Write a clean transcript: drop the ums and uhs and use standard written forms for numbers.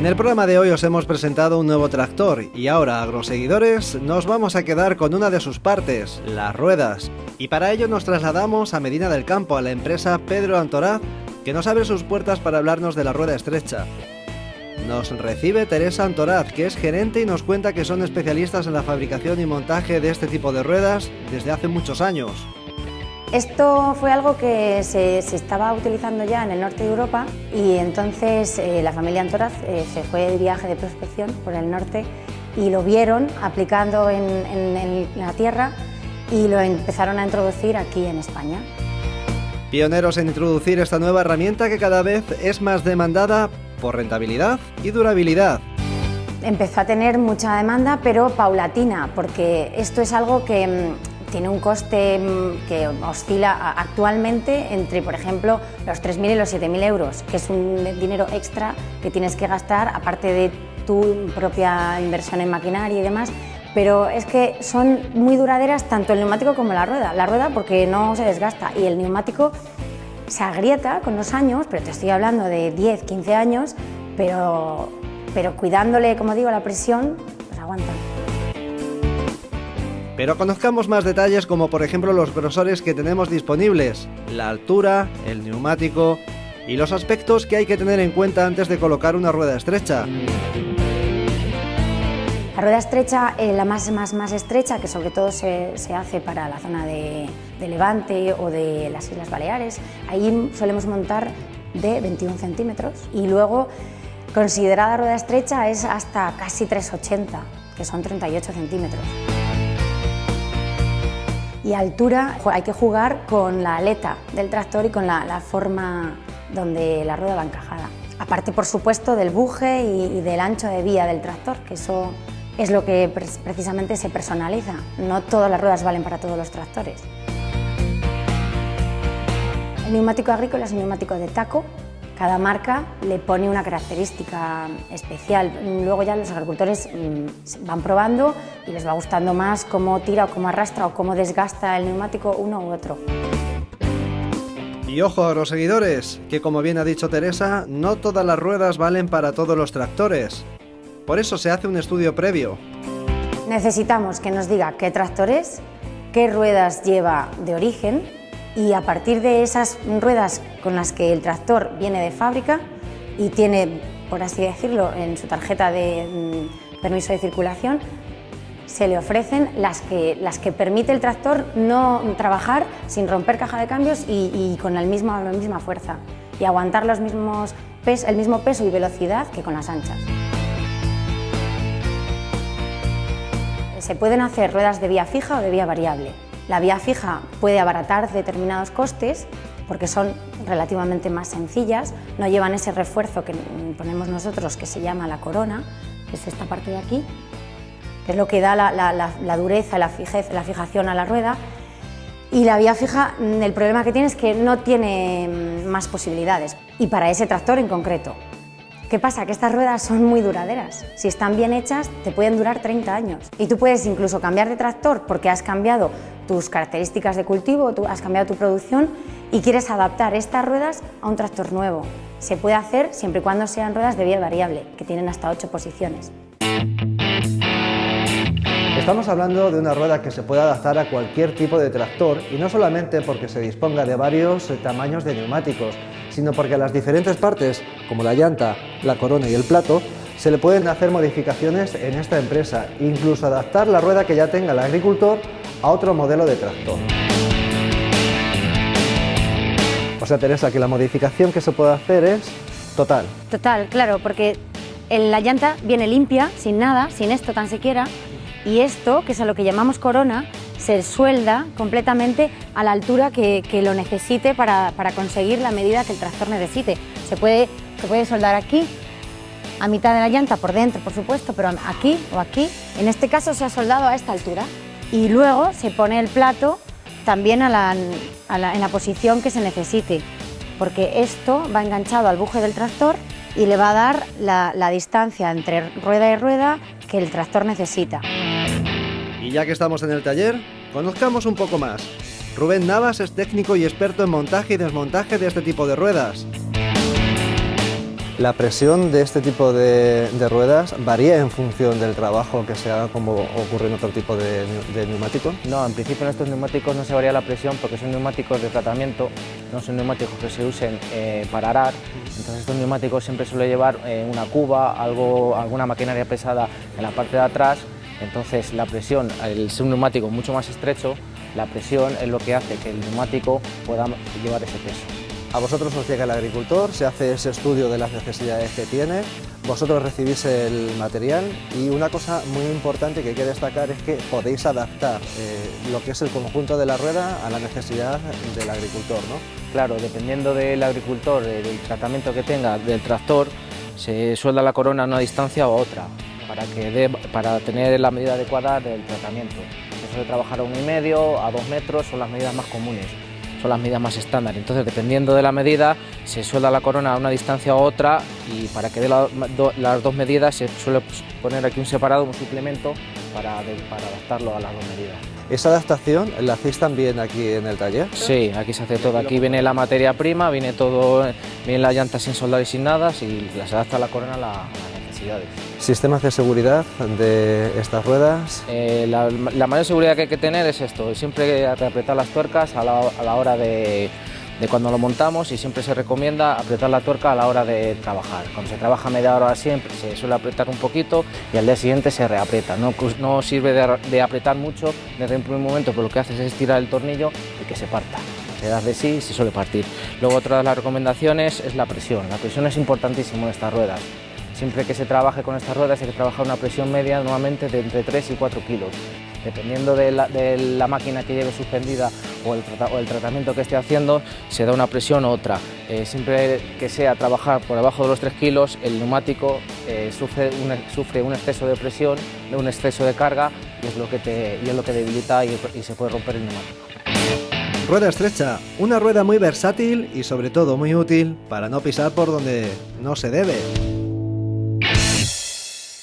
En el programa de hoy os hemos presentado un nuevo tractor y ahora, agroseguidores, nos vamos a quedar con una de sus partes, las ruedas. Y para ello nos trasladamos a Medina del Campo, a la empresa Pedro Antoraz, que nos abre sus puertas para hablarnos de la rueda estrecha. Nos recibe Teresa Antoraz, que es gerente y nos cuenta que son especialistas en la fabricación y montaje de este tipo de ruedas desde hace muchos años. Esto fue algo que se estaba utilizando ya en el norte de Europa y entonces la familia Antoraz se fue de viaje de prospección por el norte y lo vieron aplicando en la tierra y lo empezaron a introducir aquí en España. Pioneros en introducir esta nueva herramienta que cada vez es más demandada por rentabilidad y durabilidad. Empezó a tener mucha demanda, pero paulatina, porque esto es algo que tiene un coste que oscila actualmente entre, por ejemplo, los 3.000 y los 7.000 euros, que es un dinero extra que tienes que gastar, aparte de tu propia inversión en maquinaria y demás, pero es que son muy duraderas tanto el neumático como la rueda. La rueda porque no se desgasta y el neumático se agrieta con los años, pero te estoy hablando de 10, 15 años, pero cuidándole, como digo, la presión, pues aguanta. Pero conozcamos más detalles como por ejemplo los grosores que tenemos disponibles, la altura, el neumático y los aspectos que hay que tener en cuenta antes de colocar una rueda estrecha. La rueda estrecha, la más estrecha, que sobre todo se hace para la zona de Levante o de las Islas Baleares, ahí solemos montar de 21 centímetros y luego considerada rueda estrecha es hasta casi 3,80, que son 38 centímetros. Y altura hay que jugar con la aleta del tractor y con la forma donde la rueda va encajada. Aparte, por supuesto, del buje y del ancho de vía del tractor, que eso es lo que precisamente se personaliza. No todas las ruedas valen para todos los tractores. El neumático agrícola es un neumático de taco. Cada marca le pone una característica especial. Luego ya los agricultores van probando y les va gustando más cómo tira o cómo arrastra o cómo desgasta el neumático uno u otro. Y ojo, agroseguidores, que como bien ha dicho Teresa, no todas las ruedas valen para todos los tractores. Por eso se hace un estudio previo. Necesitamos que nos diga qué tractor es, qué ruedas lleva de origen y a partir de esas ruedas con las que el tractor viene de fábrica y tiene, por así decirlo, en su tarjeta de permiso de circulación, se le ofrecen las que permite el tractor no trabajar sin romper caja de cambios y con la misma fuerza y aguantar el mismo peso y velocidad que con las anchas. Se pueden hacer ruedas de vía fija o de vía variable. La vía fija puede abaratar determinados costes porque son relativamente más sencillas, no llevan ese refuerzo que ponemos nosotros que se llama la corona, que es esta parte de aquí, que es lo que da la dureza, la fijación a la rueda. Y la vía fija, el problema que tiene es que no tiene más posibilidades, y para ese tractor en concreto. ¿Qué pasa? Que estas ruedas son muy duraderas. Si están bien hechas, te pueden durar 30 años. Y tú puedes incluso cambiar de tractor porque has cambiado tus características de cultivo, has cambiado tu producción y quieres adaptar estas ruedas a un tractor nuevo. Se puede hacer siempre y cuando sean ruedas de vía variable, que tienen hasta 8 posiciones. Estamos hablando de una rueda que se puede adaptar a cualquier tipo de tractor y no solamente porque se disponga de varios tamaños de neumáticos, sino porque a las diferentes partes, como la llanta, la corona y el plato, se le pueden hacer modificaciones en esta empresa, incluso adaptar la rueda que ya tenga el agricultor a otro modelo de tractor. O sea, Teresa, que la modificación que se puede hacer es total. Total, claro, porque la llanta viene limpia, sin nada, sin esto tan siquiera, y esto, que es a lo que llamamos corona, se suelda completamente a la altura que lo necesite para conseguir la medida que el tractor necesite. Se puede soldar aquí, a mitad de la llanta, por dentro por supuesto, pero aquí o aquí. En este caso se ha soldado a esta altura y luego se pone el plato también en la posición que se necesite, porque esto va enganchado al buje del tractor y le va a dar la distancia entre rueda y rueda que el tractor necesita. Y ya que estamos en el taller, conozcamos un poco más. Rubén Navas es técnico y experto en montaje y desmontaje de este tipo de ruedas. ¿La presión de este tipo de ruedas varía en función del trabajo que se haga, como ocurre en otro tipo de neumático? No, en principio en estos neumáticos no se varía la presión porque son neumáticos de tratamiento, no son neumáticos que se usen para arar. Entonces estos neumáticos siempre suele llevar una cuba, alguna maquinaria pesada en la parte de atrás. Entonces la presión, al ser un neumático mucho más estrecho, la presión es lo que hace que el neumático pueda llevar ese peso. A vosotros os llega el agricultor, se hace ese estudio de las necesidades que tiene, vosotros recibís el material y una cosa muy importante que hay que destacar es que podéis adaptar lo que es el conjunto de la rueda a la necesidad del agricultor, ¿no? Claro, dependiendo del agricultor, del tratamiento que tenga del tractor, se suelda la corona a una distancia o a otra para tener la medida adecuada del tratamiento. Se suele trabajar a 1,5, a 2 metros, son las medidas más comunes. Son las medidas más estándar, entonces dependiendo de la medida se suelda la corona a una distancia u otra y para que dé las dos medidas se suele poner aquí un separado, un suplemento para adaptarlo a las dos medidas. ¿Esa adaptación la hacéis también aquí en el taller? Sí, aquí se hace todo, aquí viene la materia prima, viene las llantas sin soldar y sin nada y las adapta la corona a las necesidades. ¿Sistemas de seguridad de estas ruedas? La mayor seguridad que hay que tener es esto, siempre apretar las tuercas a la hora de cuando lo montamos y siempre se recomienda apretar la tuerca a la hora de trabajar. Cuando se trabaja media hora siempre se suele apretar un poquito y al día siguiente se reaprieta. No sirve de apretar mucho desde un primer momento, pero lo que haces es estirar el tornillo y que se parta. Se da de sí y se suele partir. Luego otra de las recomendaciones es la presión. La presión es importantísima en estas ruedas. Siempre que se trabaje con estas ruedas hay que trabajar una presión media nuevamente de entre 3 y 4 kilos. Dependiendo de la máquina que lleve suspendida o el tratamiento que esté haciendo, se da una presión u otra. Siempre que sea trabajar por debajo de los 3 kilos, el neumático sufre un exceso de presión, un exceso de carga y es lo que debilita y se puede romper el neumático. Rueda estrecha, una rueda muy versátil y sobre todo muy útil para no pisar por donde no se debe.